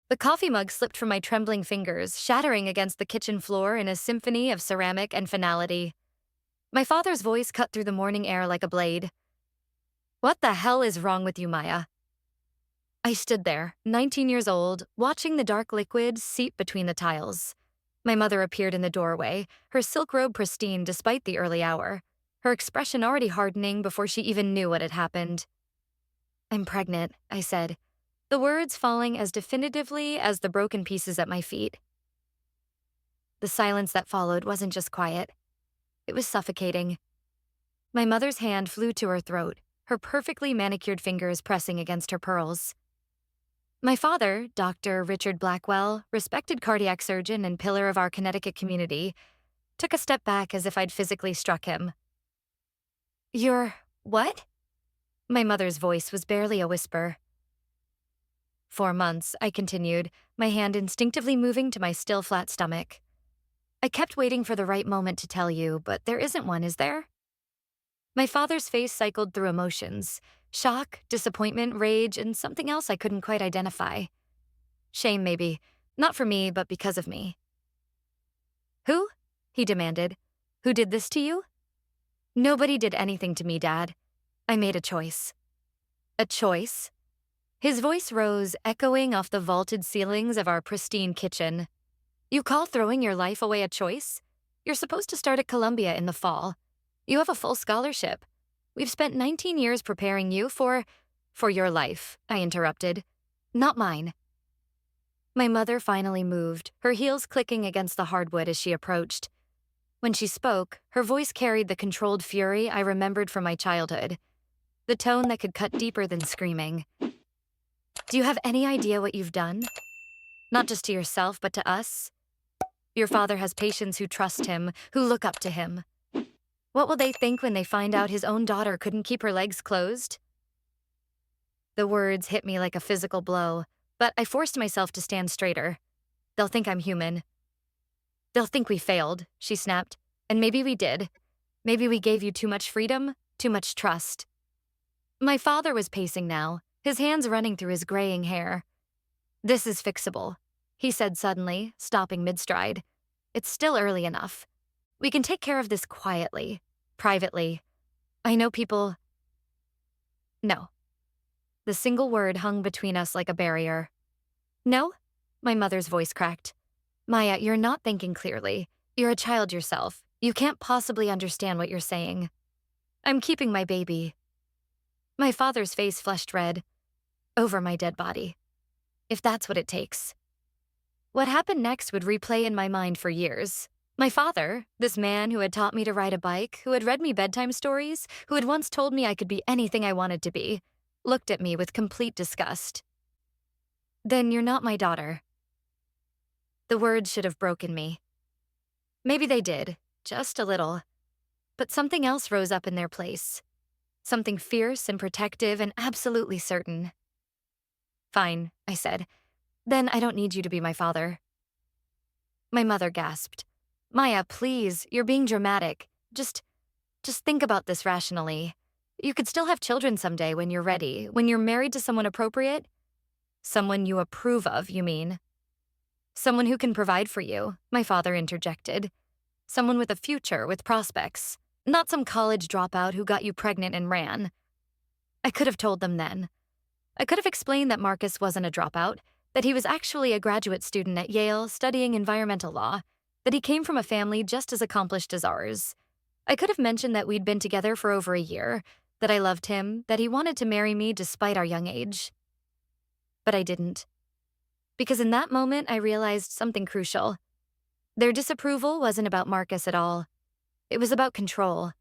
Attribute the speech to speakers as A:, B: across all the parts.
A: The coffee mug slipped from my trembling fingers, shattering against the kitchen floor in a symphony of ceramic and finality. My father's voice cut through the morning air like a blade. "What the hell is wrong with you, Maya?" I stood there, 19 years old, watching the dark liquid seep between the tiles. My mother appeared in the doorway, her silk robe pristine despite the early hour, her expression already hardening before she even knew what had happened. "I'm pregnant," I said, the words falling as definitively as the broken pieces at my feet. The silence that followed wasn't just quiet. It was suffocating. My mother's hand flew to her throat, her perfectly manicured fingers pressing against her pearls. My father, Dr. Richard Blackwell, respected cardiac surgeon and pillar of our Connecticut community, took a step back as if I'd physically struck him. "You're what?" My mother's voice was barely a whisper. "4 months," I continued, my hand instinctively moving to my still flat stomach. "I kept waiting for the right moment to tell you, but there isn't one, is there?" My father's face cycled through emotions: shock, disappointment, rage, and something else I couldn't quite identify. Shame, maybe. Not for me, but because of me. "Who?" he demanded. "Who did this to you?" "Nobody did anything to me, Dad. I made a choice." "A choice?" His voice rose, echoing off the vaulted ceilings of our pristine kitchen. "You call throwing your life away a choice? You're supposed to start at Columbia in the fall. You have a full scholarship. We've spent 19 years preparing you for your life," I interrupted. "Not mine." My mother finally moved, her heels clicking against the hardwood as she approached. When she spoke, her voice carried the controlled fury I remembered from my childhood, the tone that could cut deeper than screaming. "Do you have any idea what you've done? Not just to yourself, but to us? Your father has patients who trust him, who look up to him. What will they think when they find out his own daughter couldn't keep her legs closed?" The words hit me like a physical blow, but I forced myself to stand straighter. "They'll think I'm human." "They'll think we failed," she snapped. "And maybe we did. Maybe we gave you too much freedom, too much trust." My father was pacing now, his hands running through his graying hair. "This is fixable," he said suddenly, stopping mid-stride. "It's still early enough. We can take care of this quietly, privately. I know people—" "No." The single word hung between us like a barrier. "No?" My mother's voice cracked. "Maya, you're not thinking clearly. You're a child yourself. You can't possibly understand what you're saying. I'm keeping my baby." My father's face flushed red. "Over my dead body. If that's what it takes." What happened next would replay in my mind for years. My father, this man who had taught me to ride a bike, who had read me bedtime stories, who had once told me I could be anything I wanted to be, looked at me with complete disgust. "Then you're not my daughter." The words should have broken me. Maybe they did, just a little. But something else rose up in their place. Something fierce and protective and absolutely certain. "Fine," I said. "Then I don't need you to be my father." My mother gasped. "Maya, please, you're being dramatic. Just think about this rationally. You could still have children someday when you're ready, when you're married to someone appropriate." "Someone you approve of, you mean?" "Someone who can provide for you," my father interjected. "Someone with a future, with prospects. Not some college dropout who got you pregnant and ran." I could have told them then. I could have explained that Marcus wasn't a dropout, that he was actually a graduate student at Yale studying environmental law, that he came from a family just as accomplished as ours. I could have mentioned that we'd been together for over a year, that I loved him, that he wanted to marry me despite our young age. But I didn't. Because in that moment, I realized something crucial. Their disapproval wasn't about Marcus at all. It was about control.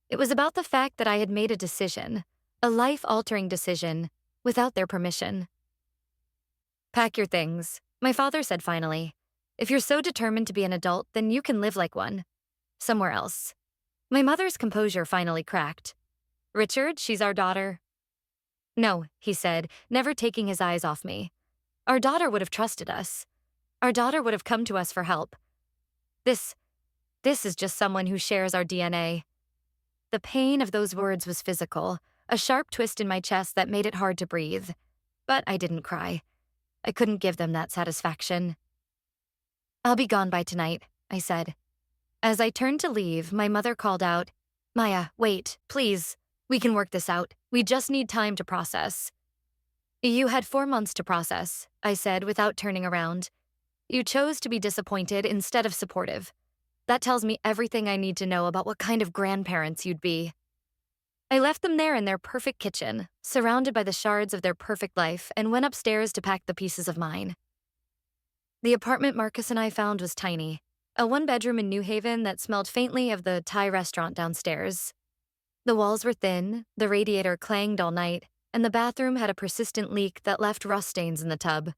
A: It was about the fact that I had made a decision, a life-altering decision, without their permission. "Pack your things," my father said finally. "If you're so determined to be an adult, then you can live like one. Somewhere else." My mother's composure finally cracked. "Richard, she's our daughter." "No," he said, never taking his eyes off me. "Our daughter would have trusted us. Our daughter would have come to us for help. This is just someone who shares our DNA." The pain of those words was physical, a sharp twist in my chest that made it hard to breathe. But I didn't cry. I couldn't give them that satisfaction. "I'll be gone by tonight," I said. As I turned to leave, my mother called out, "Maya, wait, please. We can work this out. We just need time to process." "You had 4 months to process," I said without turning around. "You chose to be disappointed instead of supportive. That tells me everything I need to know about what kind of grandparents you'd be." I left them there in their perfect kitchen, surrounded by the shards of their perfect life, and went upstairs to pack the pieces of mine. The apartment Marcus and I found was tiny, a one-bedroom in New Haven that smelled faintly of the Thai restaurant downstairs. The walls were thin, the radiator clanged all night, and the bathroom had a persistent leak that left rust stains in the tub.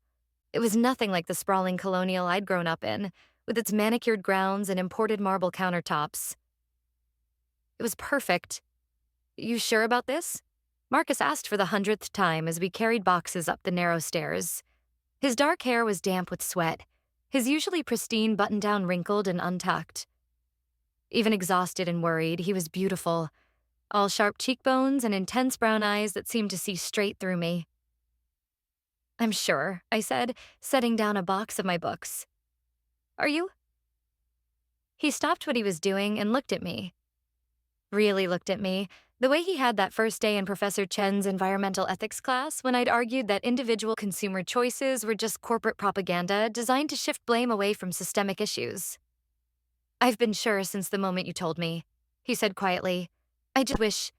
A: It was nothing like the sprawling colonial I'd grown up in, with its manicured grounds and imported marble countertops. It was perfect. "You sure about this?" Marcus asked for the 100th time as we carried boxes up the narrow stairs. His dark hair was damp with sweat, his usually pristine button-down wrinkled and untucked. Even exhausted and worried, he was beautiful, all sharp cheekbones and intense brown eyes that seemed to see straight through me. "I'm sure," I said, setting down a box of my books. "Are you?" He stopped what he was doing and looked at me. Really looked at me, the way he had that first day in Professor Chen's environmental ethics class when I'd argued that individual consumer choices were just corporate propaganda designed to shift blame away from systemic issues. "I've been sure since the moment you told me," he said quietly. "I just wish..."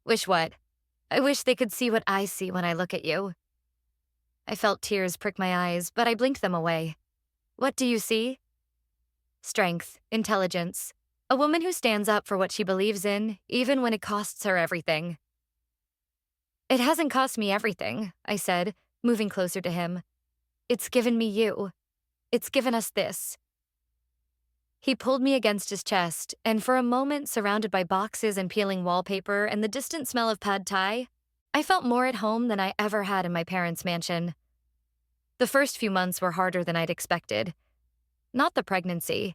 A: "Wish what?" "I wish they could see what I see when I look at you." I felt tears prick my eyes, but I blinked them away. "What do you see?" "Strength, intelligence. A woman who stands up for what she believes in, even when it costs her everything." "It hasn't cost me everything," I said, moving closer to him. "It's given me you. It's given us this." He pulled me against his chest, and for a moment, surrounded by boxes and peeling wallpaper and the distant smell of pad thai, I felt more at home than I ever had in my parents' mansion. The first few months were harder than I'd expected. Not the pregnancy.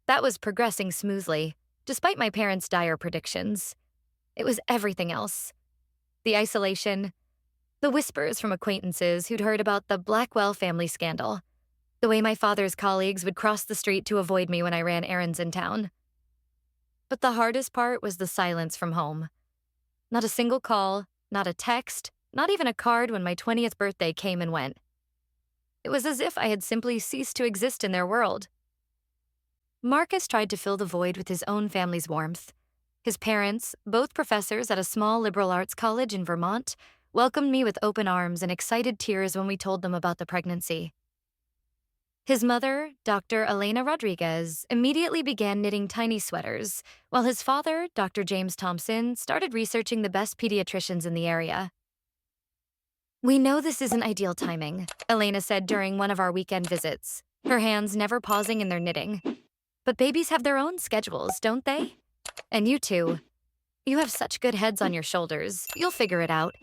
A: That was progressing smoothly, despite my parents' dire predictions. It was everything else. The isolation, the whispers from acquaintances who'd heard about the Blackwell family scandal, the way my father's colleagues would cross the street to avoid me when I ran errands in town. But the hardest part was the silence from home. Not a single call, not a text, not even a card when my 20th birthday came and went. It was as if I had simply ceased to exist in their world. Marcus tried to fill the void with his own family's warmth. His parents, both professors at a small liberal arts college in Vermont, welcomed me with open arms and excited tears when we told them about the pregnancy. His mother, Dr. Elena Rodriguez, immediately began knitting tiny sweaters, while his father, Dr. James Thompson, started researching the best pediatricians in the area. "We know this isn't ideal timing," Elena said during one of our weekend visits, her hands never pausing in their knitting. "But babies have their own schedules, don't they? And you two, you have such good heads on your shoulders. You'll figure it out."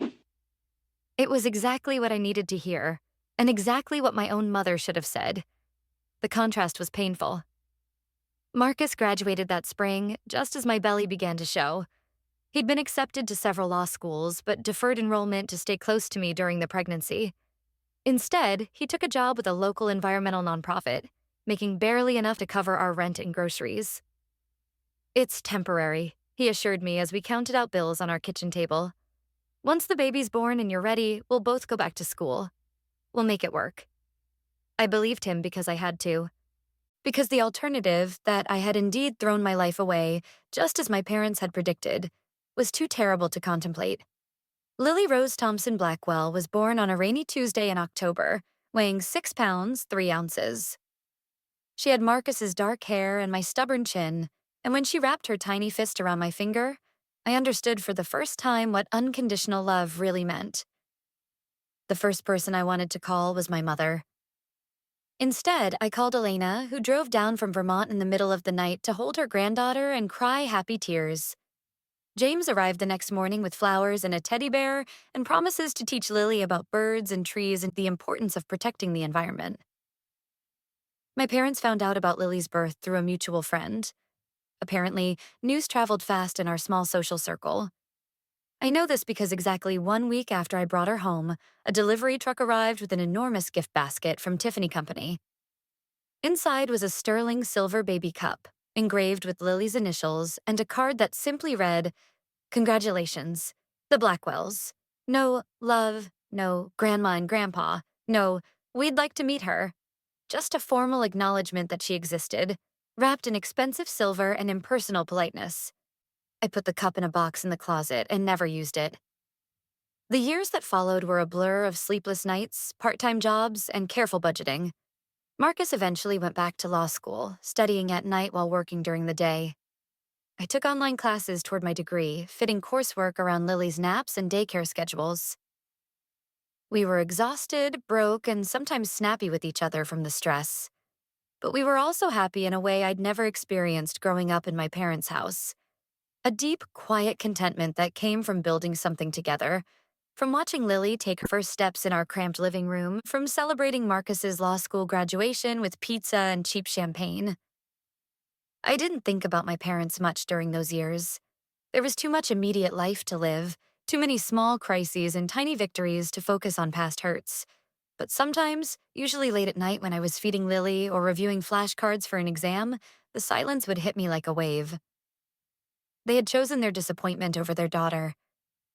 A: It was exactly what I needed to hear, and exactly what my own mother should have said. The contrast was painful. Marcus graduated that spring, just as my belly began to show. He'd been accepted to several law schools, but deferred enrollment to stay close to me during the pregnancy. Instead, he took a job with a local environmental nonprofit, making barely enough to cover our rent and groceries. "It's temporary," he assured me as we counted out bills on our kitchen table. "Once the baby's born and you're ready, we'll both go back to school. We'll make it work." I believed him because I had to. Because the alternative, that I had indeed thrown my life away, just as my parents had predicted, was too terrible to contemplate. Lily Rose Thompson Blackwell was born on a rainy Tuesday in October, weighing 6 pounds, 3 ounces. She had Marcus's dark hair and my stubborn chin, and when she wrapped her tiny fist around my finger, I understood for the first time what unconditional love really meant. The first person I wanted to call was my mother. Instead, I called Elena, who drove down from Vermont in the middle of the night to hold her granddaughter and cry happy tears. James arrived the next morning with flowers and a teddy bear and promises to teach Lily about birds and trees and the importance of protecting the environment. My parents found out about Lily's birth through a mutual friend. Apparently, news traveled fast in our small social circle. I know this because exactly 1 week after I brought her home, a delivery truck arrived with an enormous gift basket from Tiffany Company. Inside was a sterling silver baby cup, engraved with Lily's initials, and a card that simply read, "Congratulations, the Blackwells. No love, no grandma and grandpa, no, we'd like to meet her." Just a formal acknowledgement that she existed, wrapped in expensive silver and impersonal politeness. I put the cup in a box in the closet and never used it. The years that followed were a blur of sleepless nights, part-time jobs, and careful budgeting. Marcus eventually went back to law school, studying at night while working during the day. I took online classes toward my degree, fitting coursework around Lily's naps and daycare schedules. We were exhausted, broke, and sometimes snappy with each other from the stress. But we were also happy in a way I'd never experienced growing up in my parents' house. A deep, quiet contentment that came from building something together, from watching Lily take her first steps in our cramped living room, from celebrating Marcus's law school graduation with pizza and cheap champagne. I didn't think about my parents much during those years. There was too much immediate life to live, too many small crises and tiny victories to focus on past hurts. But sometimes, usually late at night when I was feeding Lily or reviewing flashcards for an exam, the silence would hit me like a wave. They had chosen their disappointment over their daughter.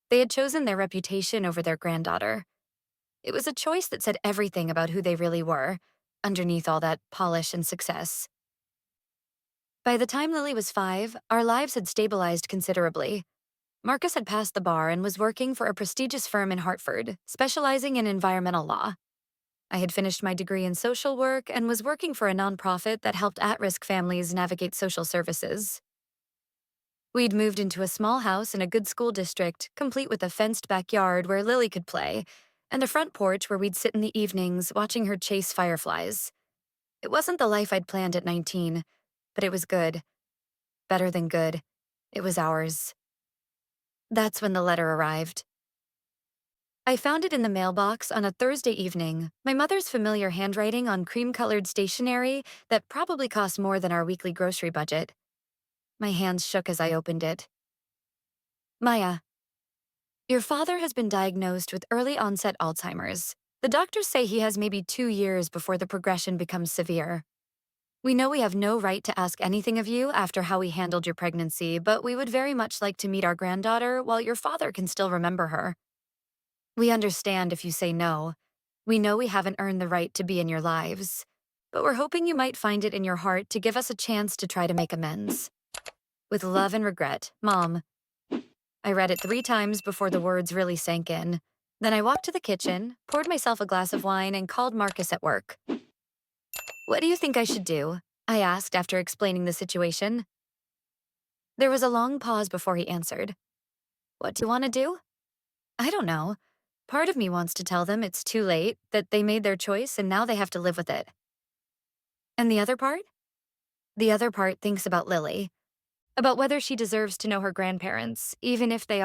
A: They had chosen their reputation over their granddaughter. It was a choice that said everything about who they really were, underneath all that polish and success. By the time Lily was 5, our lives had stabilized considerably. Marcus had passed the bar and was working for a prestigious firm in Hartford, specializing in environmental law. I had finished my degree in social work and was working for a nonprofit that helped at-risk families navigate social services. We'd moved into a small house in a good school district, complete with a fenced backyard where Lily could play, and a front porch where we'd sit in the evenings watching her chase fireflies. It wasn't the life I'd planned at 19, but it was good. Better than good. It was ours. That's when the letter arrived. I found it in the mailbox on a Thursday evening, my mother's familiar handwriting on cream-colored stationery that probably cost more than our weekly grocery budget. My hands shook as I opened it. Maya, your father has been diagnosed with early-onset Alzheimer's. The doctors say he has maybe 2 years before the progression becomes severe. We know we have no right to ask anything of you after how we handled your pregnancy, but we would very much like to meet our granddaughter while your father can still remember her. We understand if you say no. We know we haven't earned the right to be in your lives, but we're hoping you might find it in your heart to give us a chance to try to make amends. With love and regret, Mom. I read it 3 times before the words really sank in. Then I walked to the kitchen, poured myself a glass of wine, and called Marcus at work. "What do you think I should do?" I asked after explaining the situation. There was a long pause before he answered. "What do you want to do?" "I don't know. Part of me wants to tell them it's too late, that they made their choice and now they have to live with it." "And the other part?" "The other part thinks about Lily. About whether she deserves to know her grandparents, even if they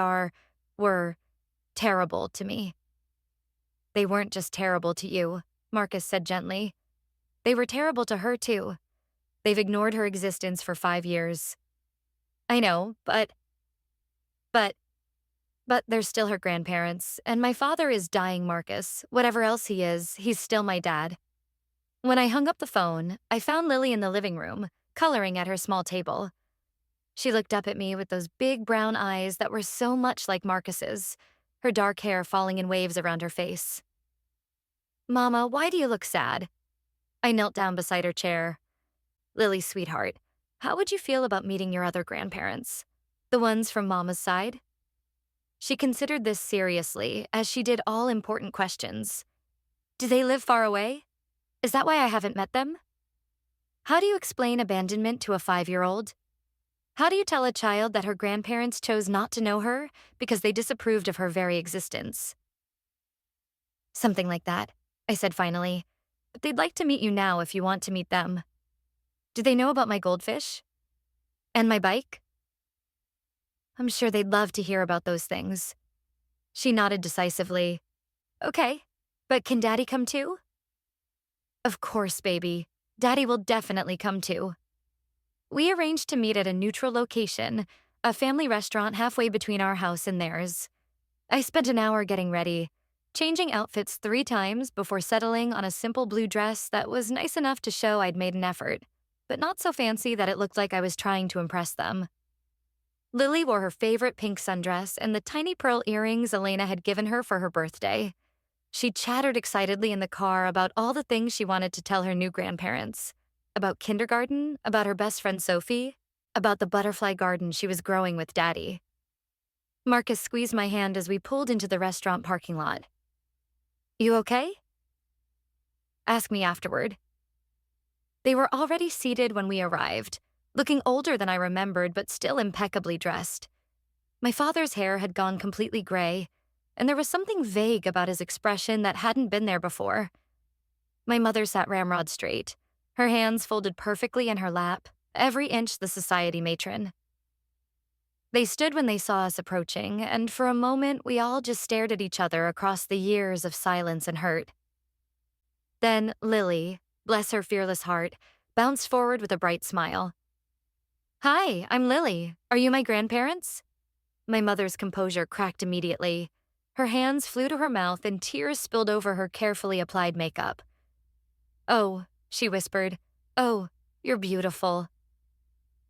A: were terrible to me." "They weren't just terrible to you," Marcus said gently. "They were terrible to her, too. They've ignored her existence for 5 years." "I know, but, but they're still her grandparents, and my father is dying, Marcus. Whatever else he is, he's still my dad." When I hung up the phone, I found Lily in the living room, coloring at her small table. She looked up at me with those big brown eyes that were so much like Marcus's, her dark hair falling in waves around her face. "Mama, why do you look sad?" I knelt down beside her chair. "Lily, sweetheart, how would you feel about meeting your other grandparents? The ones from Mama's side?" She considered this seriously, as she did all important questions. "Do they live far away? Is that why I haven't met them? How do you explain abandonment to a 5-year-old? How do you tell a child that her grandparents chose not to know her because they disapproved of her very existence?" "Something like that," I said finally. "But they'd like to meet you now if you want to meet them." "Do they know about my goldfish? And my bike?" "I'm sure they'd love to hear about those things." She nodded decisively. "Okay, but can Daddy come too?" "Of course, baby. Daddy will definitely come too." We arranged to meet at a neutral location, a family restaurant halfway between our house and theirs. I spent an hour getting ready, changing outfits 3 times before settling on a simple blue dress that was nice enough to show I'd made an effort, but not so fancy that it looked like I was trying to impress them. Lily wore her favorite pink sundress and the tiny pearl earrings Elena had given her for her birthday. She chattered excitedly in the car about all the things she wanted to tell her new grandparents. About kindergarten, about her best friend Sophie, about the butterfly garden she was growing with Daddy. Marcus squeezed my hand as we pulled into the restaurant parking lot. "You okay?" "Ask me afterward." They were already seated when we arrived, looking older than I remembered but still impeccably dressed. My father's hair had gone completely gray, and there was something vague about his expression that hadn't been there before. My mother sat ramrod straight, her hands folded perfectly in her lap, every inch the society matron. They stood when they saw us approaching, and for a moment we all just stared at each other across the years of silence and hurt. Then Lily, bless her fearless heart, bounced forward with a bright smile. "Hi, I'm Lily. Are you my grandparents?" My mother's composure cracked immediately. Her hands flew to her mouth and tears spilled over her carefully applied makeup. "Oh," she whispered. "Oh, you're beautiful."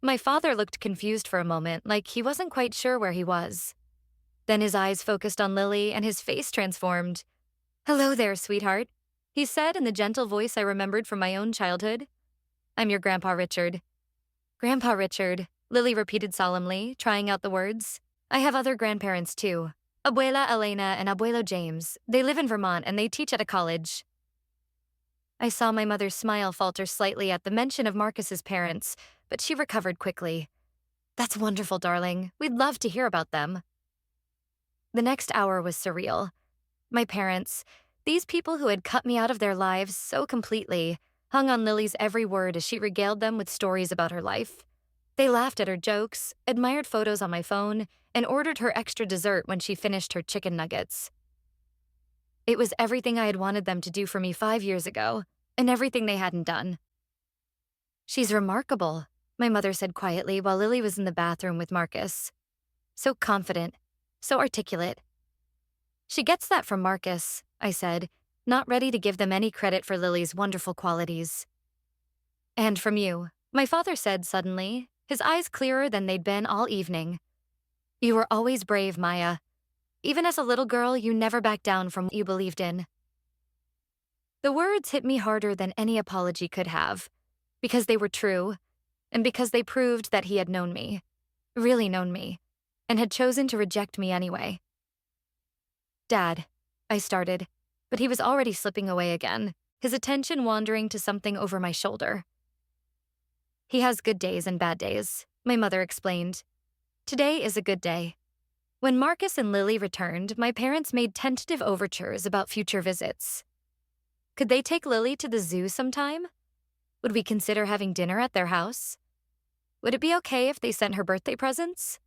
A: My father looked confused for a moment, like he wasn't quite sure where he was. Then his eyes focused on Lily and his face transformed. "Hello there, sweetheart," he said in the gentle voice I remembered from my own childhood. "I'm your Grandpa Richard." "Grandpa Richard," Lily repeated solemnly, trying out the words. "I have other grandparents too. Abuela Elena and Abuelo James. They live in Vermont and they teach at a college." I saw my mother's smile falter slightly at the mention of Marcus's parents, but she recovered quickly. "That's wonderful, darling. We'd love to hear about them." The next hour was surreal. My parents, these people who had cut me out of their lives so completely, hung on Lily's every word as she regaled them with stories about her life. They laughed at her jokes, admired photos on my phone, and ordered her extra dessert when she finished her chicken nuggets. It was everything I had wanted them to do for me 5 years ago, and everything they hadn't done. "She's remarkable," my mother said quietly while Lily was in the bathroom with Marcus. "So confident, so articulate." "She gets that from Marcus," I said, not ready to give them any credit for Lily's wonderful qualities. "And from you," my father said suddenly, his eyes clearer than they'd been all evening. "You were always brave, Maya. Even as a little girl, you never backed down from what you believed in." The words hit me harder than any apology could have, because they were true, and because they proved that he had known me, really known me, and had chosen to reject me anyway. "Dad," I started, but he was already slipping away again, his attention wandering to something over my shoulder. "He has good days and bad days," my mother explained. "Today is a good day." When Marcus and Lily returned, my parents made tentative overtures about future visits. Could they take Lily to the zoo sometime? Would we consider having dinner at their house? Would it be okay if they sent her birthday presents?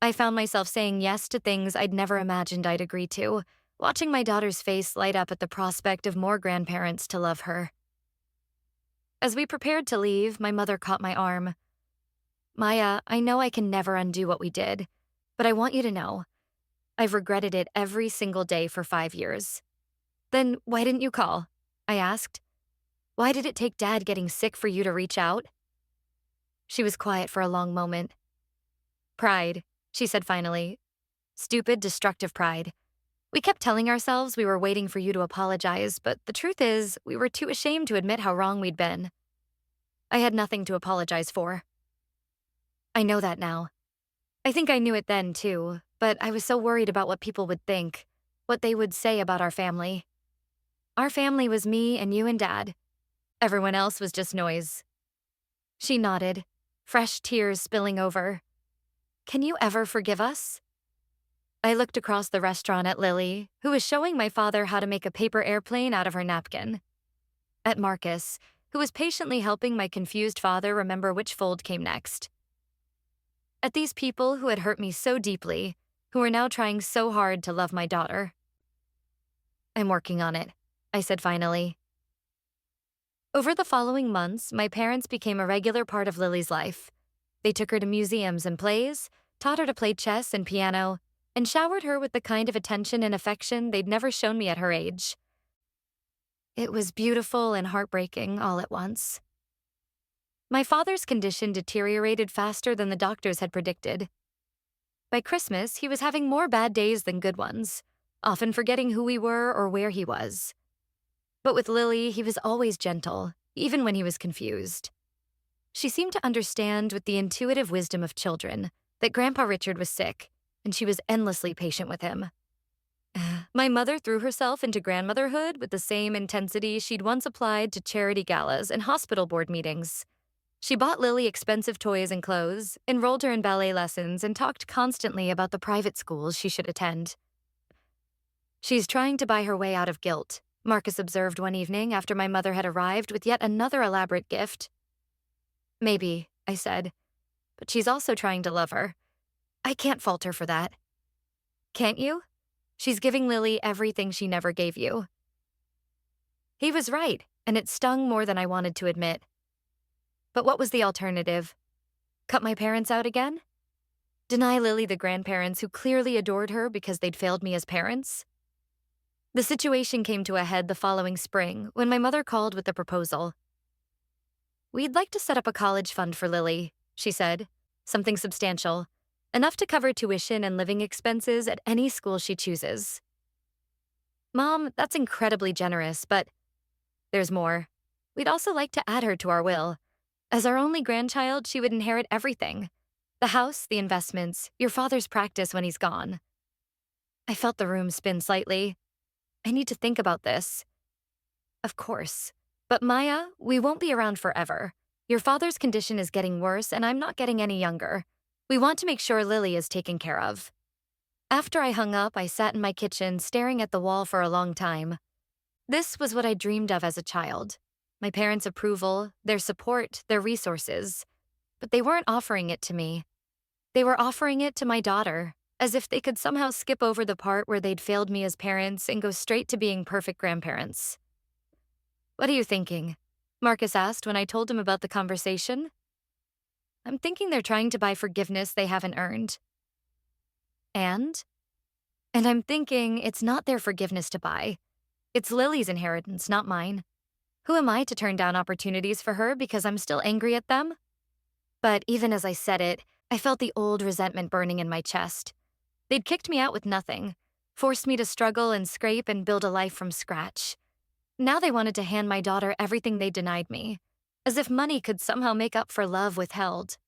A: I found myself saying yes to things I'd never imagined I'd agree to, watching my daughter's face light up at the prospect of more grandparents to love her. As we prepared to leave, my mother caught my arm. "Maya, I know I can never undo what we did, but I want you to know, I've regretted it every single day for 5 years." "Then why didn't you call?" I asked. "Why did it take Dad getting sick for you to reach out?" She was quiet for a long moment. "Pride," she said finally. "Stupid, destructive pride. We kept telling ourselves we were waiting for you to apologize, but the truth is, we were too ashamed to admit how wrong we'd been. I had nothing to apologize for." I know that now. I think I knew it then, too, but I was so worried about what people would think, what they would say about our family. Our family was me and you and Dad. Everyone else was just noise. She nodded, fresh tears spilling over. "Can you ever forgive us?" I looked across the restaurant at Lily, who was showing my father how to make a paper airplane out of her napkin. At Marcus, who was patiently helping my confused father remember which fold came next. At these people who had hurt me so deeply, who were now trying so hard to love my daughter. "I'm working on it," I said finally. Over the following months, my parents became a regular part of Lily's life. They took her to museums and plays, taught her to play chess and piano, and showered her with the kind of attention and affection they'd never shown me at her age. It was beautiful and heartbreaking all at once. My father's condition deteriorated faster than the doctors had predicted. By Christmas, he was having more bad days than good ones, often forgetting who we were or where he was. But with Lily, he was always gentle, even when he was confused. She seemed to understand with the intuitive wisdom of children that Grandpa Richard was sick, and she was endlessly patient with him. My mother threw herself into grandmotherhood with the same intensity she'd once applied to charity galas and hospital board meetings. She bought Lily expensive toys and clothes, enrolled her in ballet lessons, and talked constantly about the private schools she should attend. "She's trying to buy her way out of guilt," Marcus observed one evening after my mother had arrived with yet another elaborate gift. "Maybe," I said, "but she's also trying to love her. I can't fault her for that." "Can't you? She's giving Lily everything she never gave you." He was right, and it stung more than I wanted to admit. But what was the alternative? Cut my parents out again? Deny Lily the grandparents who clearly adored her because they'd failed me as parents? The situation came to a head the following spring when my mother called with the proposal. "We'd like to set up a college fund for Lily," she said. "Something substantial, enough to cover tuition and living expenses at any school she chooses." "Mom, that's incredibly generous, but there's more. We'd also like to add her to our will. As our only grandchild, she would inherit everything. The house, the investments, your father's practice when he's gone." I felt the room spin slightly. I need to think about this. "Of course. But Maya, we won't be around forever. Your father's condition is getting worse, and I'm not getting any younger. We want to make sure Lily is taken care of." After I hung up, I sat in my kitchen staring at the wall for a long time. This was what I dreamed of as a child. My parents' approval, their support, their resources. But they weren't offering it to me. They were offering it to my daughter, as if they could somehow skip over the part where they'd failed me as parents and go straight to being perfect grandparents. "What are you thinking?" Marcus asked when I told him about the conversation. "I'm thinking they're trying to buy forgiveness they haven't earned." And? And I'm thinking it's not their forgiveness to buy. It's Lily's inheritance, not mine. Who am I to turn down opportunities for her because I'm still angry at them? But even as I said it, I felt the old resentment burning in my chest. They'd kicked me out with nothing, forced me to struggle and scrape and build a life from scratch. Now they wanted to hand my daughter everything they denied me, as if money could somehow make up for love withheld.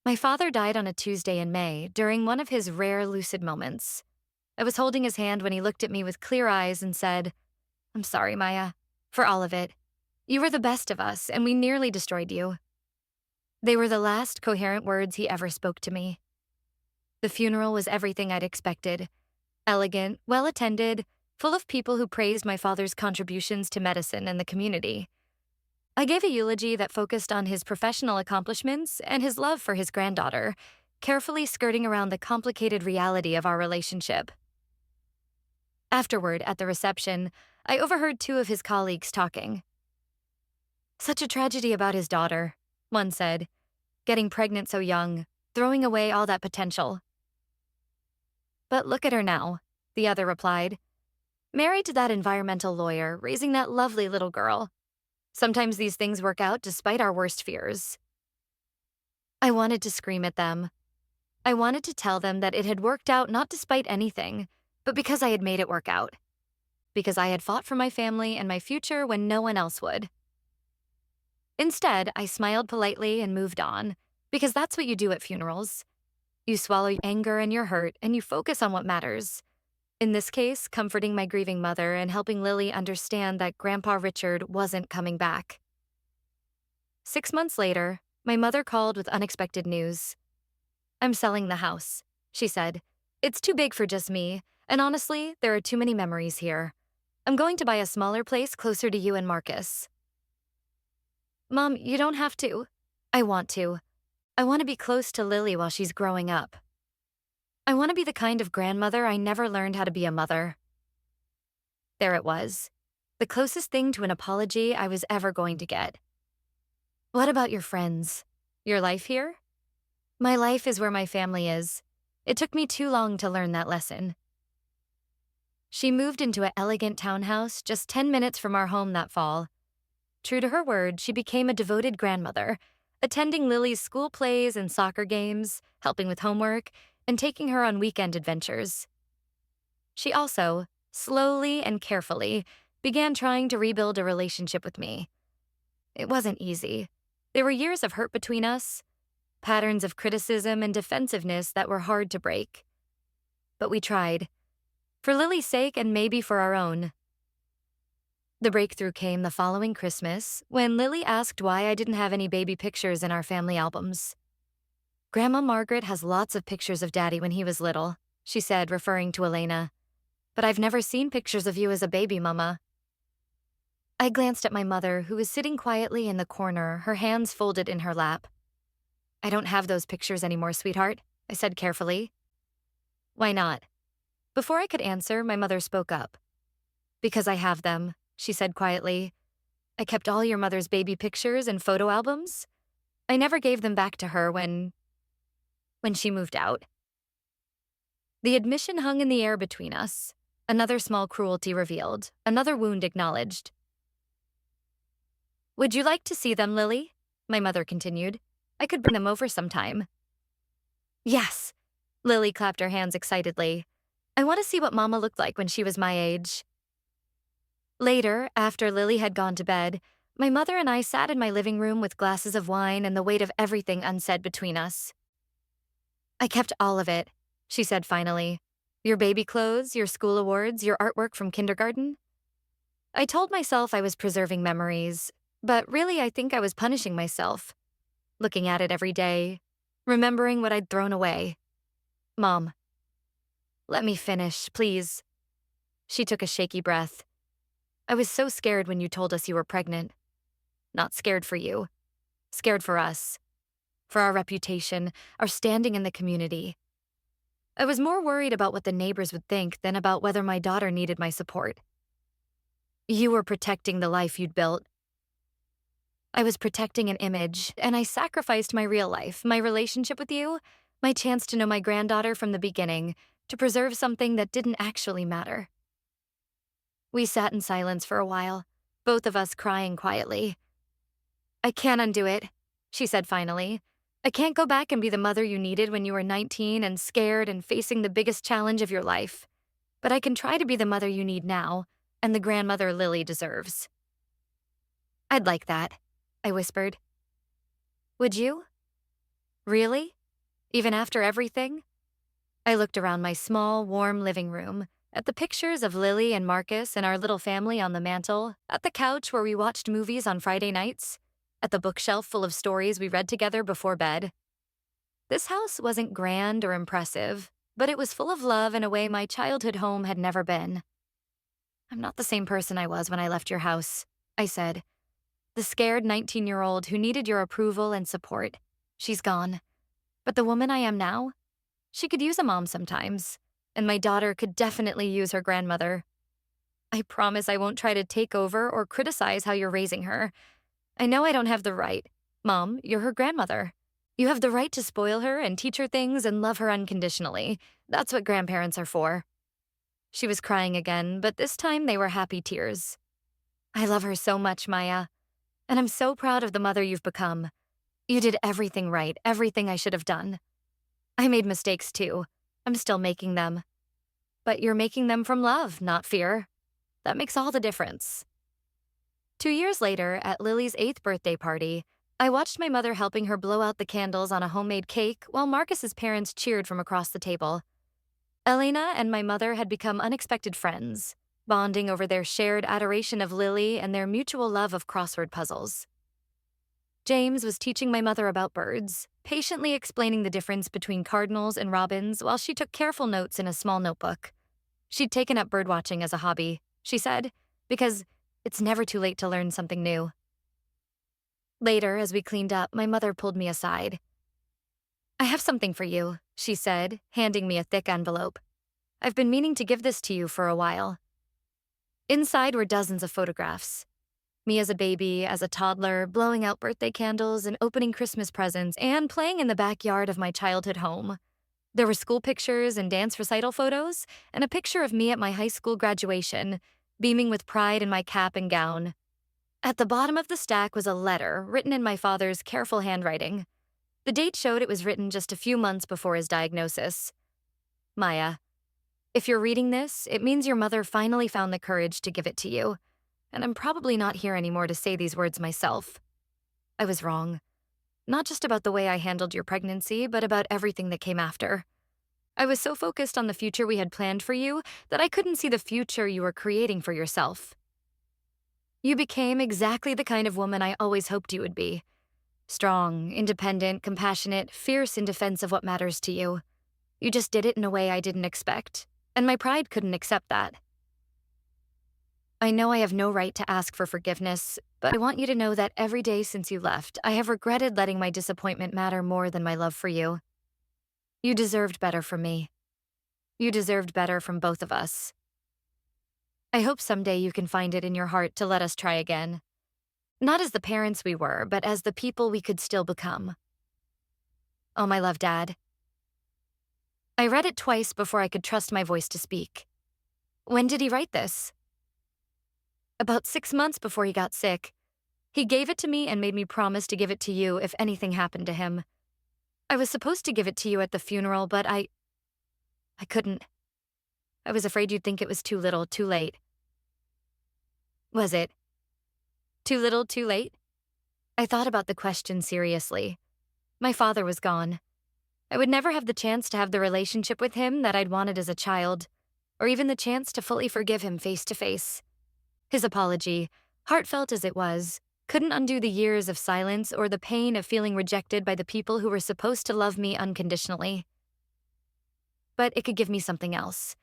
A: My father died on a Tuesday in May during one of his rare lucid moments. I was holding his hand when he looked at me with clear eyes and said, "I'm sorry, Maya, for all of it. You were the best of us, and we nearly destroyed you." They were the last coherent words he ever spoke to me. The funeral was everything I'd expected. Elegant, well-attended, full of people who praised my father's contributions to medicine and the community. I gave a eulogy that focused on his professional accomplishments and his love for his granddaughter, carefully skirting around the complicated reality of our relationship. Afterward, at the reception, I overheard two of his colleagues talking. "Such a tragedy about his daughter," one said, "getting pregnant so young, throwing away all that potential." "But look at her now," the other replied. "Married to that environmental lawyer, raising that lovely little girl. Sometimes these things work out despite our worst fears." I wanted to scream at them. I wanted to tell them that it had worked out not despite anything, but because I had made it work out. Because I had fought for my family and my future when no one else would. Instead, I smiled politely and moved on, because that's what you do at funerals. You swallow your anger and your hurt, and you focus on what matters. In this case, comforting my grieving mother and helping Lily understand that Grandpa Richard wasn't coming back. 6 months later, my mother called with unexpected news. "I'm selling the house," she said. "It's too big for just me, and honestly, there are too many memories here. I'm going to buy a smaller place closer to you and Marcus." "Mom, you don't have to." "I want to. I want to be close to Lily while she's growing up. I want to be the kind of grandmother I never learned how to be a mother." There it was, the closest thing to an apology I was ever going to get. "What about your friends?" Your life here? My life is where my family is. It took me too long to learn that lesson. She moved into an elegant townhouse just 10 minutes from our home that fall. True to her word, she became a devoted grandmother, attending Lily's school plays and soccer games, helping with homework, and taking her on weekend adventures. She also, slowly and carefully, began trying to rebuild a relationship with me. It wasn't easy. There were years of hurt between us, patterns of criticism and defensiveness that were hard to break. But we tried, for Lily's sake and maybe for our own. The breakthrough came the following Christmas when Lily asked why I didn't have any baby pictures in our family albums. Grandma Margaret has lots of pictures of Daddy when he was little, she said, referring to Elena. But I've never seen pictures of you as a baby, Mama. I glanced at my mother, who was sitting quietly in the corner, her hands folded in her lap. I don't have those pictures anymore, sweetheart, I said carefully. Why not? Before I could answer, my mother spoke up. Because I have them, she said quietly. I kept all your mother's baby pictures and photo albums. I never gave them back to her when she moved out. The admission hung in the air between us. Another small cruelty revealed, another wound acknowledged. Would you like to see them, Lily? My mother continued. I could bring them over sometime. Yes, Lily clapped her hands excitedly. I want to see what Mama looked like when she was my age. Later, after Lily had gone to bed, my mother and I sat in my living room with glasses of wine and the weight of everything unsaid between us. I kept all of it, she said finally. Your baby clothes, your school awards, your artwork from kindergarten. I told myself I was preserving memories, but really I think I was punishing myself. Looking at it every day, remembering what I'd thrown away. Mom, let me finish, please. She took a shaky breath. I was so scared when you told us you were pregnant. Not scared for you. Scared for us. For our reputation, our standing in the community. I was more worried about what the neighbors would think than about whether my daughter needed my support. You were protecting the life you'd built. I was protecting an image, and I sacrificed my real life, my relationship with you, my chance to know my granddaughter from the beginning, to preserve something that didn't actually matter. We sat in silence for a while, both of us crying quietly. I can't undo it, she said finally. I can't go back and be the mother you needed when you were 19 and scared and facing the biggest challenge of your life. But I can try to be the mother you need now, and the grandmother Lily deserves. I'd like that, I whispered. Would you? Really? Even after everything? I looked around my small, warm living room, at the pictures of Lily and Marcus and our little family on the mantle, at the couch where we watched movies on Friday nights, at the bookshelf full of stories we read together before bed. This house wasn't grand or impressive, but it was full of love in a way my childhood home had never been. I'm not the same person I was when I left your house, I said. The scared 19-year-old who needed your approval and support. She's gone. But the woman I am now, she could use a mom sometimes, and my daughter could definitely use her grandmother. I promise I won't try to take over or criticize how you're raising her. I know I don't have the right. Mom, you're her grandmother. You have the right to spoil her and teach her things and love her unconditionally. That's what grandparents are for. She was crying again, but this time they were happy tears. I love her so much, Maya. And I'm so proud of the mother you've become. You did everything right, everything I should have done. I made mistakes too. I'm still making them. But you're making them from love, not fear. That makes all the difference. 2 years later, at Lily's 8th birthday party, I watched my mother helping her blow out the candles on a homemade cake while Marcus's parents cheered from across the table. Elena and my mother had become unexpected friends, bonding over their shared adoration of Lily and their mutual love of crossword puzzles. James was teaching my mother about birds, patiently explaining the difference between cardinals and robins while she took careful notes in a small notebook. She'd taken up birdwatching as a hobby, she said, because it's never too late to learn something new. Later, as we cleaned up, my mother pulled me aside. I have something for you, she said, handing me a thick envelope. I've been meaning to give this to you for a while. Inside were dozens of photographs. Me as a baby, as a toddler, blowing out birthday candles and opening Christmas presents and playing in the backyard of my childhood home. There were school pictures and dance recital photos, and a picture of me at my high school graduation, beaming with pride in my cap and gown. At the bottom of the stack was a letter written in my father's careful handwriting. The date showed it was written just a few months before his diagnosis. Maya, if you're reading this, it means your mother finally found the courage to give it to you, and I'm probably not here anymore to say these words myself. I was wrong. Not just about the way I handled your pregnancy, but about everything that came after. I was so focused on the future we had planned for you that I couldn't see the future you were creating for yourself. You became exactly the kind of woman I always hoped you would be. Strong, independent, compassionate, fierce in defense of what matters to you. You just did it in a way I didn't expect, and my pride couldn't accept that. I know I have no right to ask for forgiveness, but I want you to know that every day since you left, I have regretted letting my disappointment matter more than my love for you. You deserved better from me. You deserved better from both of us. I hope someday you can find it in your heart to let us try again. Not as the parents we were, but as the people we could still become. Oh, my love, Dad. I read it twice before I could trust my voice to speak. When did he write this? About 6 months before he got sick. He gave it to me and made me promise to give it to you if anything happened to him. I was supposed to give it to you at the funeral, but I couldn't. I was afraid you'd think it was too little, too late. Was it? Too little, too late? I thought about the question seriously. My father was gone. I would never have the chance to have the relationship with him that I'd wanted as a child, or even the chance to fully forgive him face to face. His apology, heartfelt as it was, couldn't undo the years of silence or the pain of feeling rejected by the people who were supposed to love me unconditionally. But it could give me something else.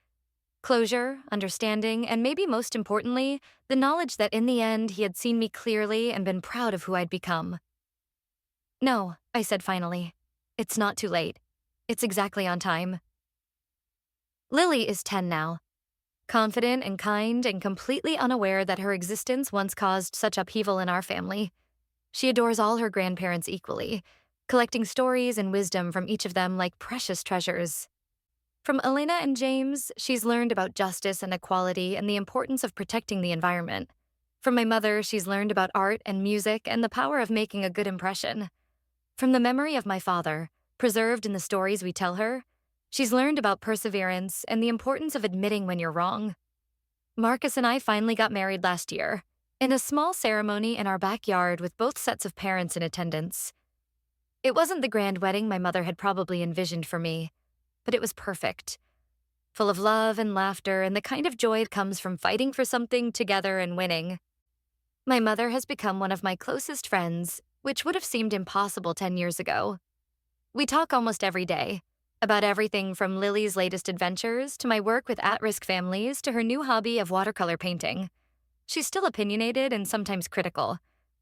A: Closure, understanding, and maybe most importantly, the knowledge that in the end he had seen me clearly and been proud of who I'd become. No, I said finally. It's not too late. It's exactly on time. Lily is 10 now. Confident and kind and completely unaware that her existence once caused such upheaval in our family. She adores all her grandparents equally, collecting stories and wisdom from each of them like precious treasures. From Elena and James, she's learned about justice and equality and the importance of protecting the environment. From my mother, she's learned about art and music and the power of making a good impression. From the memory of my father, preserved in the stories we tell her, she's learned about perseverance and the importance of admitting when you're wrong. Marcus and I finally got married last year, in a small ceremony in our backyard with both sets of parents in attendance. It wasn't the grand wedding my mother had probably envisioned for me, but it was perfect. Full of love and laughter and the kind of joy that comes from fighting for something together and winning. My mother has become one of my closest friends, which would have seemed impossible 10 years ago. We talk almost every day, about everything from Lily's latest adventures to my work with at-risk families to her new hobby of watercolor painting. She's still opinionated and sometimes critical,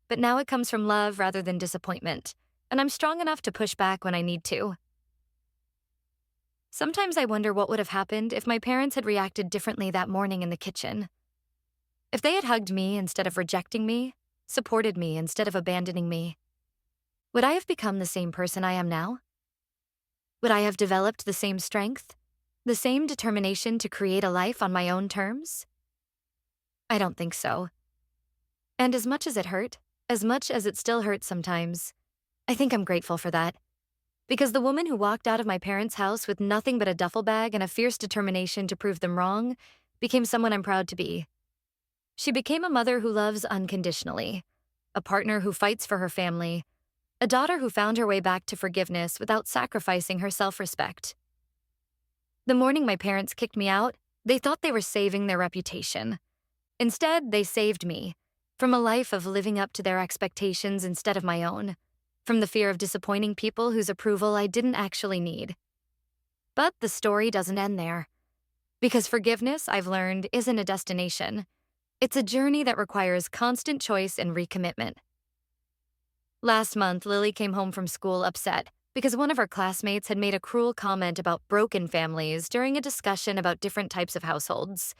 A: but now it comes from love rather than disappointment, and I'm strong enough to push back when I need to. Sometimes I wonder what would have happened if my parents had reacted differently that morning in the kitchen. If they had hugged me instead of rejecting me, supported me instead of abandoning me, would I have become the same person I am now? Would I have developed the same strength, the same determination to create a life on my own terms? I don't think so. And as much as it hurt, as much as it still hurts sometimes, I think I'm grateful for that. Because the woman who walked out of my parents' house with nothing but a duffel bag and a fierce determination to prove them wrong became someone I'm proud to be. She became a mother who loves unconditionally, a partner who fights for her family, a daughter who found her way back to forgiveness without sacrificing her self-respect. The morning my parents kicked me out, they thought they were saving their reputation. Instead, they saved me from a life of living up to their expectations instead of my own, from the fear of disappointing people whose approval I didn't actually need. But the story doesn't end there. Because forgiveness, I've learned, isn't a destination. It's a journey that requires constant choice and recommitment. Last month, Lily came home from school upset because one of her classmates had made a cruel comment about broken families during a discussion about different types of households.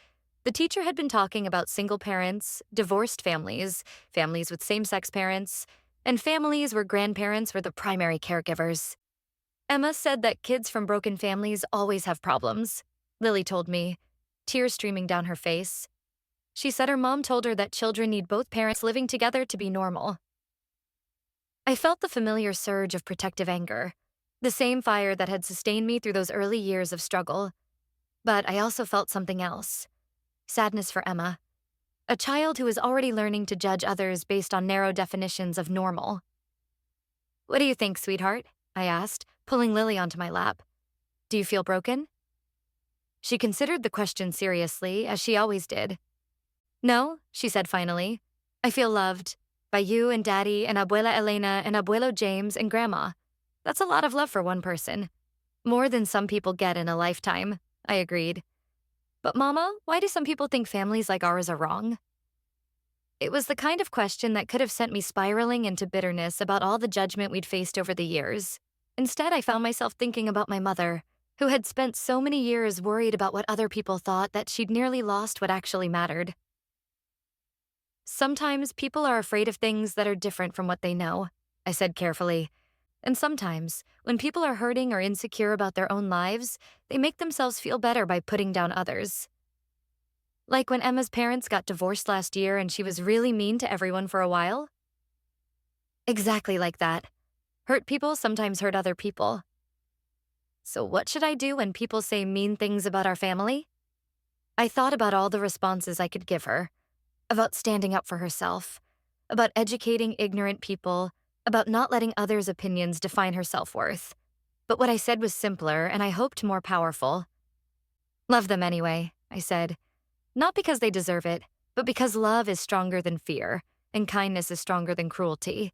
A: The teacher had been talking about single parents, divorced families, families with same-sex parents, and families where grandparents were the primary caregivers. Emma said that kids from broken families always have problems, Lily told me, tears streaming down her face. She said her mom told her that children need both parents living together to be normal. I felt the familiar surge of protective anger, the same fire that had sustained me through those early years of struggle. But I also felt something else. Sadness for Emma, a child who is already learning to judge others based on narrow definitions of normal. "What do you think, sweetheart?" I asked, pulling Lily onto my lap. "Do you feel broken?" She considered the question seriously, as she always did. "No," she said finally. "I feel loved. By you and Daddy and Abuela Elena and Abuelo James and Grandma. That's a lot of love for one person. More than some people get in a lifetime," I agreed. "But Mama, why do some people think families like ours are wrong?" It was the kind of question that could have sent me spiraling into bitterness about all the judgment we'd faced over the years. Instead, I found myself thinking about my mother, who had spent so many years worried about what other people thought that she'd nearly lost what actually mattered. "Sometimes people are afraid of things that are different from what they know," I said carefully. "And sometimes, when people are hurting or insecure about their own lives, they make themselves feel better by putting down others. Like when Emma's parents got divorced last year and she was really mean to everyone for a while?" Exactly like that. Hurt people sometimes hurt other people. So what should I do when people say mean things about our family? I thought about all the responses I could give her, about standing up for herself, about educating ignorant people, about not letting others' opinions define her self-worth. But what I said was simpler and I hoped more powerful. "Love them anyway," I said. "Not because they deserve it, but because love is stronger than fear, and kindness is stronger than cruelty.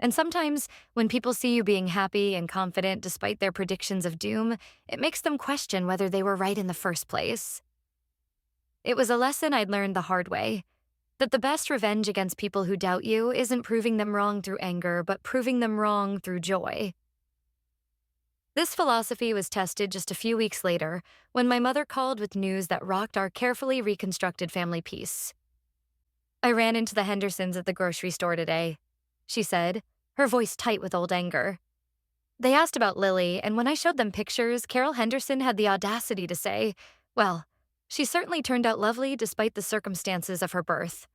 A: And sometimes, when people see you being happy and confident despite their predictions of doom, it makes them question whether they were right in the first place." It was a lesson I'd learned the hard way, that the best revenge against people who doubt you isn't proving them wrong through anger, but proving them wrong through joy. This philosophy was tested just a few weeks later when my mother called with news that rocked our carefully reconstructed family peace. "I ran into the Hendersons at the grocery store today," she said, her voice tight with old anger. "They asked about Lily, and when I showed them pictures, Carol Henderson had the audacity to say, well, she certainly turned out lovely despite the circumstances of her birth."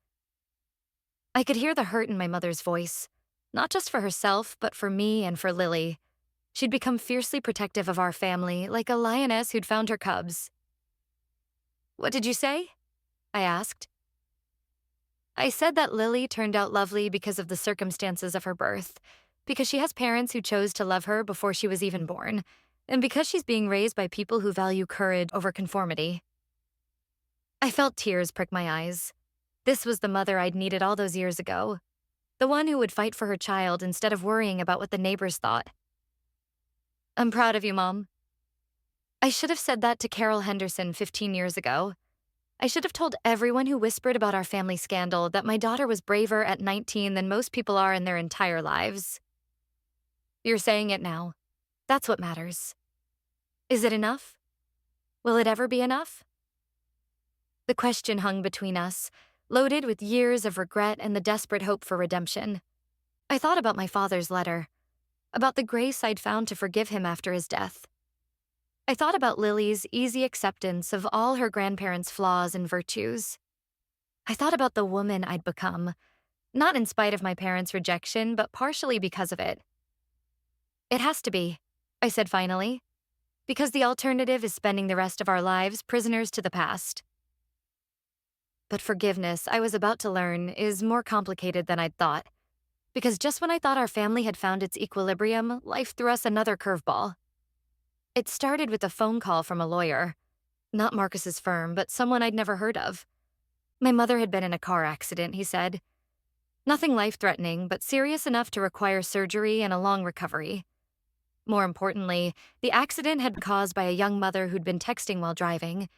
A: I could hear the hurt in my mother's voice, not just for herself, but for me and for Lily. She'd become fiercely protective of our family, like a lioness who'd found her cubs. "What did you say?" I asked. "I said that Lily turned out lovely because of the circumstances of her birth, because she has parents who chose to love her before she was even born, and because she's being raised by people who value courage over conformity." I felt tears prick my eyes. This was the mother I'd needed all those years ago, the one who would fight for her child instead of worrying about what the neighbors thought. "I'm proud of you, Mom." I should have said that to Carol Henderson 15 years ago. I should have told everyone who whispered about our family scandal that my daughter was braver at 19 than most people are in their entire lives. You're saying it now. That's what matters. Is it enough? Will it ever be enough? The question hung between us, loaded with years of regret and the desperate hope for redemption. I thought about my father's letter, about the grace I'd found to forgive him after his death. I thought about Lily's easy acceptance of all her grandparents' flaws and virtues. I thought about the woman I'd become, not in spite of my parents' rejection, but partially because of it. "It has to be," I said finally, "because the alternative is spending the rest of our lives prisoners to the past." But forgiveness, I was about to learn, is more complicated than I'd thought. Because just when I thought our family had found its equilibrium, life threw us another curveball. It started with a phone call from a lawyer. Not Marcus's firm, but someone I'd never heard of. My mother had been in a car accident, he said. Nothing life-threatening, but serious enough to require surgery and a long recovery. More importantly, the accident had been caused by a young mother who'd been texting while driving,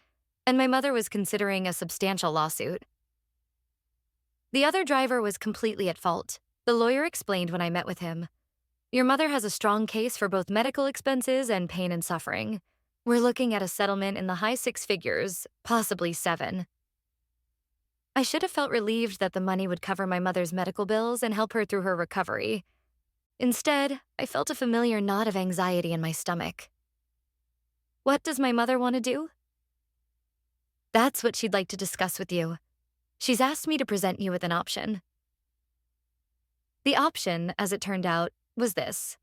A: and my mother was considering a substantial lawsuit. The other driver was completely at fault, the lawyer explained when I met with him. Your mother has a strong case for both medical expenses and pain and suffering. We're looking at a settlement in the high 6 figures, possibly 7. I should have felt relieved that the money would cover my mother's medical bills and help her through her recovery. Instead, I felt a familiar knot of anxiety in my stomach. What does my mother want to do? That's what she'd like to discuss with you. She's asked me to present you with an option. The option, as it turned out, was this.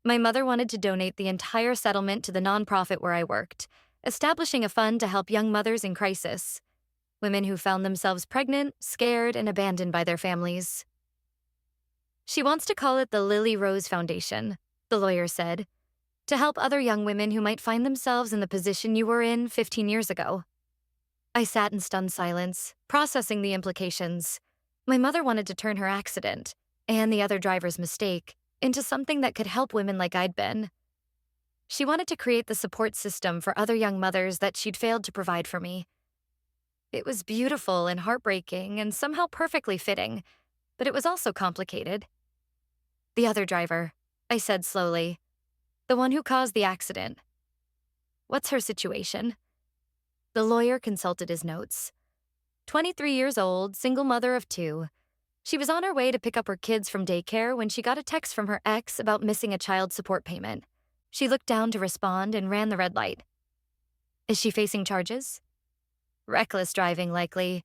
A: My mother wanted to donate the entire settlement to the nonprofit where I worked, establishing a fund to help young mothers in crisis, women who found themselves pregnant, scared, and abandoned by their families. She wants to call it the Lily Rose Foundation, the lawyer said, to help other young women who might find themselves in the position you were in 15 years ago. I sat in stunned silence, processing the implications. My mother wanted to turn her accident, and the other driver's mistake, into something that could help women like I'd been. She wanted to create the support system for other young mothers that she'd failed to provide for me. It was beautiful and heartbreaking and somehow perfectly fitting, but it was also complicated. The other driver, I said slowly. The one who caused the accident. What's her situation? The lawyer consulted his notes. 23 years old, single mother of 2. She was on her way to pick up her kids from daycare when she got a text from her ex about missing a child support payment. She looked down to respond and ran the red light. Is she facing charges? Reckless driving, likely.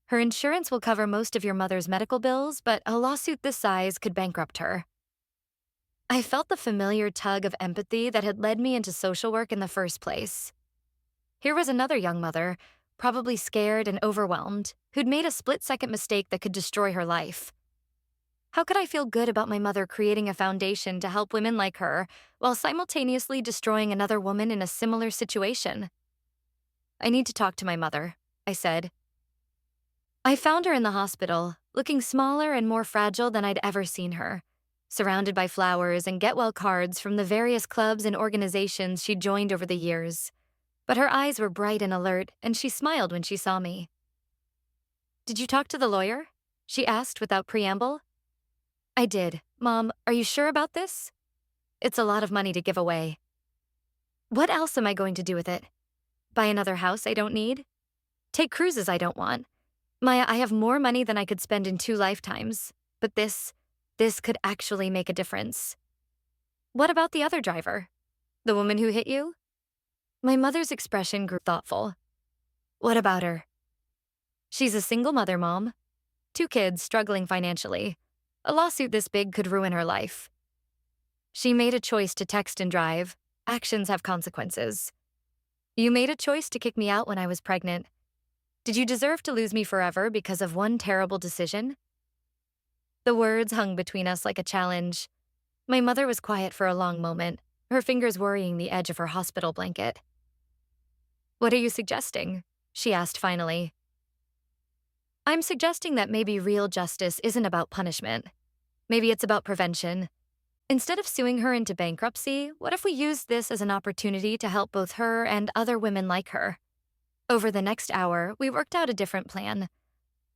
A: Her insurance will cover most of your mother's medical bills, but a lawsuit this size could bankrupt her. I felt the familiar tug of empathy that had led me into social work in the first place. Here was another young mother, probably scared and overwhelmed, who'd made a split-second mistake that could destroy her life. How could I feel good about my mother creating a foundation to help women like her while simultaneously destroying another woman in a similar situation? I need to talk to my mother, I said. I found her in the hospital, looking smaller and more fragile than I'd ever seen her, surrounded by flowers and get-well cards from the various clubs and organizations she'd joined over the years. But her eyes were bright and alert, and she smiled when she saw me. Did you talk to the lawyer? She asked without preamble. I did. Mom, are you sure about this? It's a lot of money to give away. What else am I going to do with it? Buy another house I don't need? Take cruises I don't want? Maya, I have more money than I could spend in 2 lifetimes, but this could actually make a difference. What about the other driver? The woman who hit you? My mother's expression grew thoughtful. What about her? She's a single mother, Mom. 2 kids struggling financially. A lawsuit this big could ruin her life. She made a choice to text and drive. Actions have consequences. You made a choice to kick me out when I was pregnant. Did you deserve to lose me forever because of one terrible decision? The words hung between us like a challenge. My mother was quiet for a long moment, her fingers worrying the edge of her hospital blanket. What are you suggesting? She asked finally. I'm suggesting that maybe real justice isn't about punishment. Maybe it's about prevention. Instead of suing her into bankruptcy, what if we used this as an opportunity to help both her and other women like her? Over the next hour, we worked out a different plan.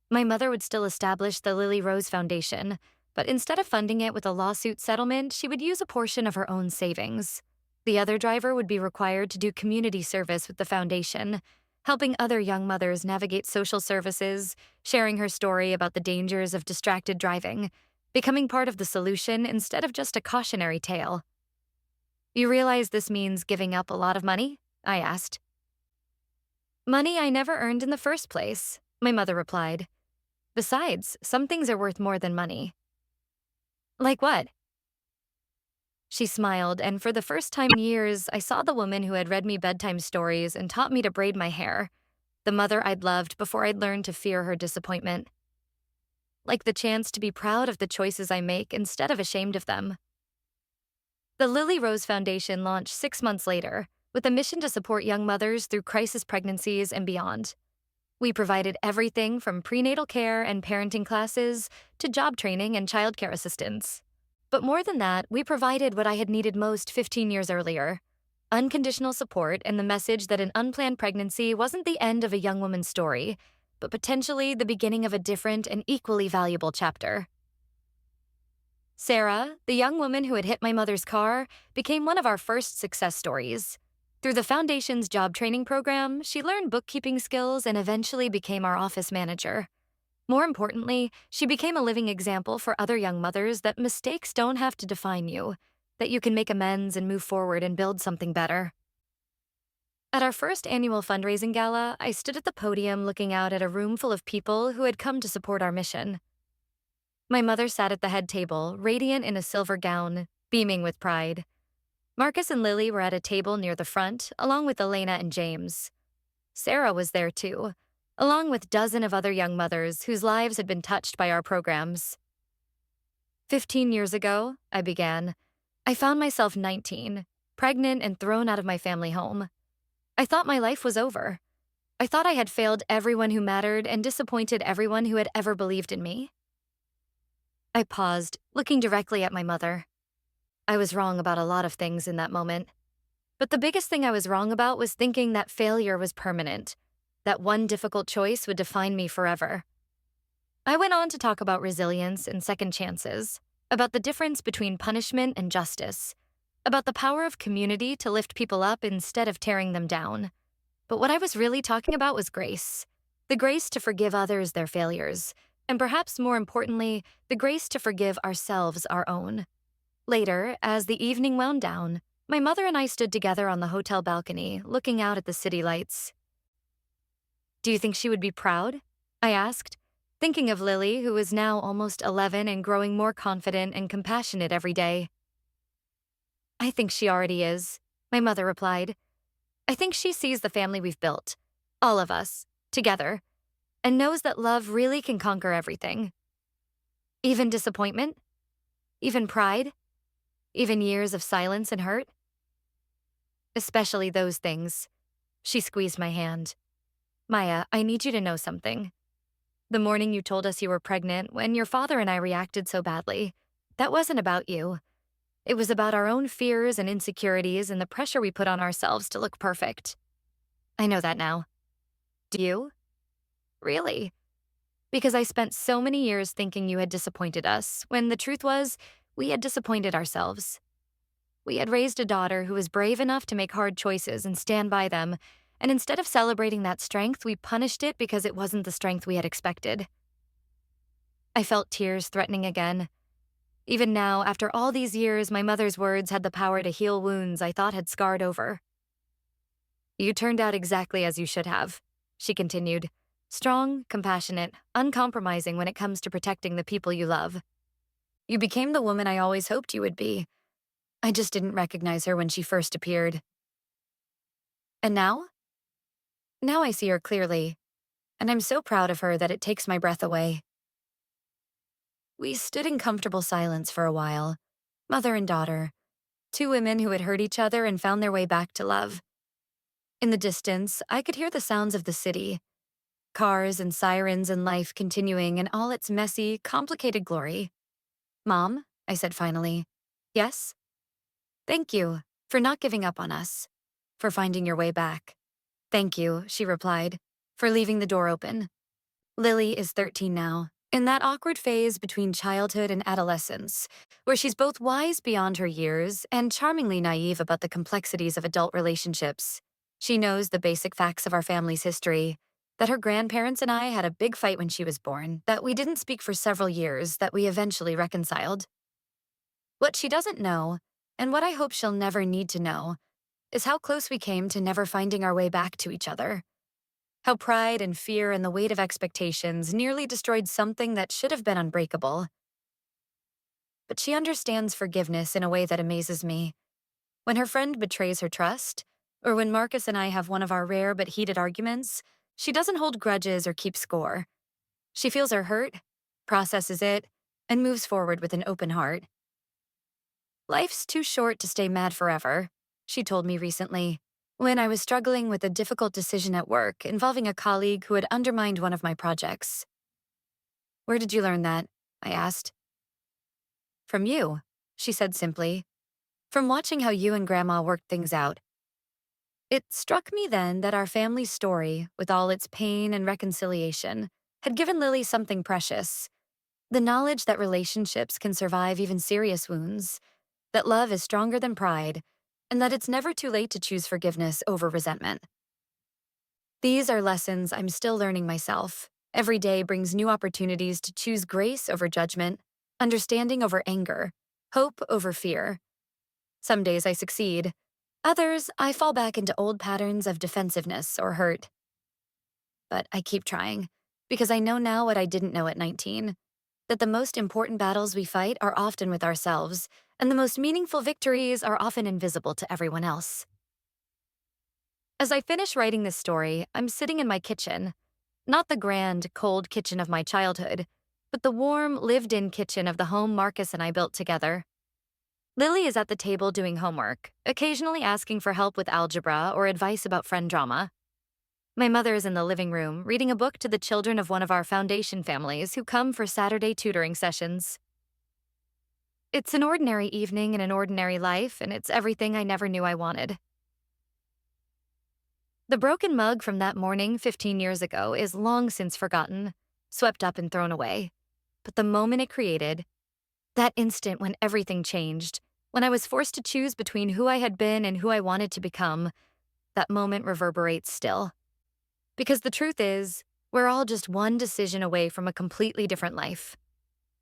A: My mother would still establish the Lily Rose Foundation, but instead of funding it with a lawsuit settlement, she would use a portion of her own savings. The other driver would be required to do community service with the foundation, helping other young mothers navigate social services, sharing her story about the dangers of distracted driving, becoming part of the solution instead of just a cautionary tale. You realize this means giving up a lot of money? I asked. Money I never earned in the first place, my mother replied. Besides, some things are worth more than money. Like what? She smiled, and for the first time in years, I saw the woman who had read me bedtime stories and taught me to braid my hair, the mother I'd loved before I'd learned to fear her disappointment. Like the chance to be proud of the choices I make instead of ashamed of them. The Lily Rose Foundation launched 6 months later, with a mission to support young mothers through crisis pregnancies and beyond. We provided everything from prenatal care and parenting classes to job training and childcare assistance. But more than that, we provided what I had needed most 15 years earlier: unconditional support and the message that an unplanned pregnancy wasn't the end of a young woman's story, but potentially the beginning of a different and equally valuable chapter. Sarah, the young woman who had hit my mother's car, became one of our first success stories. Through the Foundation's job training program, she learned bookkeeping skills and eventually became our office manager. More importantly, she became a living example for other young mothers that mistakes don't have to define you, that you can make amends and move forward and build something better. At our first annual fundraising gala, I stood at the podium looking out at a room full of people who had come to support our mission. My mother sat at the head table, radiant in a silver gown, beaming with pride. Marcus and Lily were at a table near the front, along with Elena and James. Sarah was there too, along with dozens of other young mothers whose lives had been touched by our programs. 15 years ago, I began, I found myself 19, pregnant and thrown out of my family home. I thought my life was over. I thought I had failed everyone who mattered and disappointed everyone who had ever believed in me. I paused, looking directly at my mother. I was wrong about a lot of things in that moment. But the biggest thing I was wrong about was thinking that failure was permanent, that one difficult choice would define me forever. I went on to talk about resilience and second chances, about the difference between punishment and justice, about the power of community to lift people up instead of tearing them down. But what I was really talking about was grace. The grace to forgive others their failures, and perhaps more importantly, the grace to forgive ourselves our own. Later, as the evening wound down, my mother and I stood together on the hotel balcony, looking out at the city lights. "Do you think she would be proud?" I asked, thinking of Lily, who was now almost 11 and growing more confident and compassionate every day. "I think she already is," my mother replied. "I think she sees the family we've built, all of us, together, and knows that love really can conquer everything. Even disappointment? Even pride? Even years of silence and hurt? Especially those things." She squeezed my hand. "Maya, I need you to know something. The morning you told us you were pregnant, when your father and I reacted so badly, that wasn't about you. It was about our own fears and insecurities and the pressure we put on ourselves to look perfect. I know that now. Do you? Really? Because I spent so many years thinking you had disappointed us, when the truth was, we had disappointed ourselves. We had raised a daughter who was brave enough to make hard choices and stand by them, and instead of celebrating that strength, we punished it because it wasn't the strength we had expected." I felt tears threatening again. Even now, after all these years, my mother's words had the power to heal wounds I thought had scarred over. "You turned out exactly as you should have," she continued. "Strong, compassionate, uncompromising when it comes to protecting the people you love. You became the woman I always hoped you would be. I just didn't recognize her when she first appeared. And now? Now I see her clearly, and I'm so proud of her that it takes my breath away." We stood in comfortable silence for a while, mother and daughter, two women who had hurt each other and found their way back to love. In the distance, I could hear the sounds of the city, cars and sirens and life continuing in all its messy, complicated glory. "Mom," I said finally. "Yes?" "Thank you for not giving up on us, for finding your way back." "Thank you," she replied, "for leaving the door open." Lily is 13 now, in that awkward phase between childhood and adolescence, where she's both wise beyond her years and charmingly naive about the complexities of adult relationships. She knows the basic facts of our family's history, that her grandparents and I had a big fight when she was born, that we didn't speak for several years, that we eventually reconciled. What she doesn't know, and what I hope she'll never need to know, is how close we came to never finding our way back to each other. How pride and fear and the weight of expectations nearly destroyed something that should have been unbreakable. But she understands forgiveness in a way that amazes me. When her friend betrays her trust, or when Marcus and I have one of our rare but heated arguments, she doesn't hold grudges or keep score. She feels her hurt, processes it, and moves forward with an open heart. "Life's too short to stay mad forever," she told me recently, when I was struggling with a difficult decision at work involving a colleague who had undermined one of my projects. "Where did you learn that?" I asked. "From you," she said simply. "From watching how you and Grandma worked things out. It struck me then that our family's story, with all its pain and reconciliation, had given Lily something precious. The knowledge that relationships can survive even serious wounds, that love is stronger than pride, and that it's never too late to choose forgiveness over resentment. These are lessons I'm still learning myself. Every day brings new opportunities to choose grace over judgment, understanding over anger, hope over fear. Some days I succeed. Others, I fall back into old patterns of defensiveness or hurt. But I keep trying, because I know now what I didn't know at 19, that the most important battles we fight are often with ourselves, and the most meaningful victories are often invisible to everyone else. As I finish writing this story, I'm sitting in my kitchen. Not the grand, cold kitchen of my childhood, but the warm, lived-in kitchen of the home Marcus and I built together. Lily is at the table doing homework, occasionally asking for help with algebra or advice about friend drama. My mother is in the living room, reading a book to the children of one of our foundation families who come for Saturday tutoring sessions. It's an ordinary evening in an ordinary life, and it's everything I never knew I wanted. The broken mug from that morning 15 years ago is long since forgotten, swept up and thrown away. But the moment it created, that instant when everything changed, when I was forced to choose between who I had been and who I wanted to become, that moment reverberates still. Because the truth is, we're all just one decision away from a completely different life.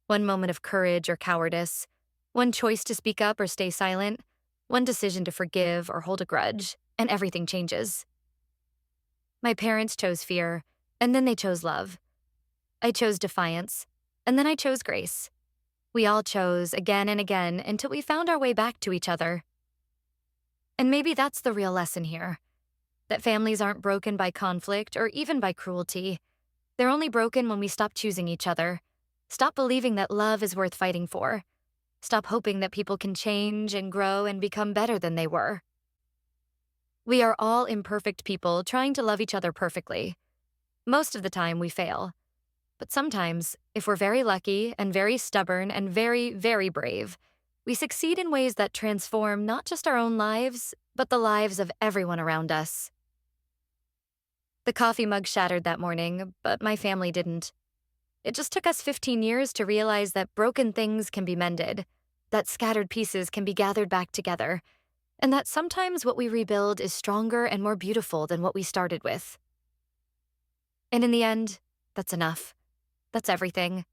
A: One moment of courage or cowardice, one choice to speak up or stay silent, one decision to forgive or hold a grudge, and everything changes. My parents chose fear, and then they chose love. I chose defiance, and then I chose grace. We all chose again and again until we found our way back to each other. And maybe that's the real lesson here, that families aren't broken by conflict or even by cruelty. They're only broken when we stop choosing each other, stop believing that love is worth fighting for, stop hoping that people can change and grow and become better than they were. We are all imperfect people trying to love each other perfectly. Most of the time, we fail. But sometimes, if we're very lucky and very stubborn and very, very brave, we succeed in ways that transform not just our own lives, but the lives of everyone around us. The coffee mug shattered that morning, but my family didn't. It just took us 15 years to realize that broken things can be mended, that scattered pieces can be gathered back together, and that sometimes what we rebuild is stronger and more beautiful than what we started with. And in the end, that's enough. That's everything.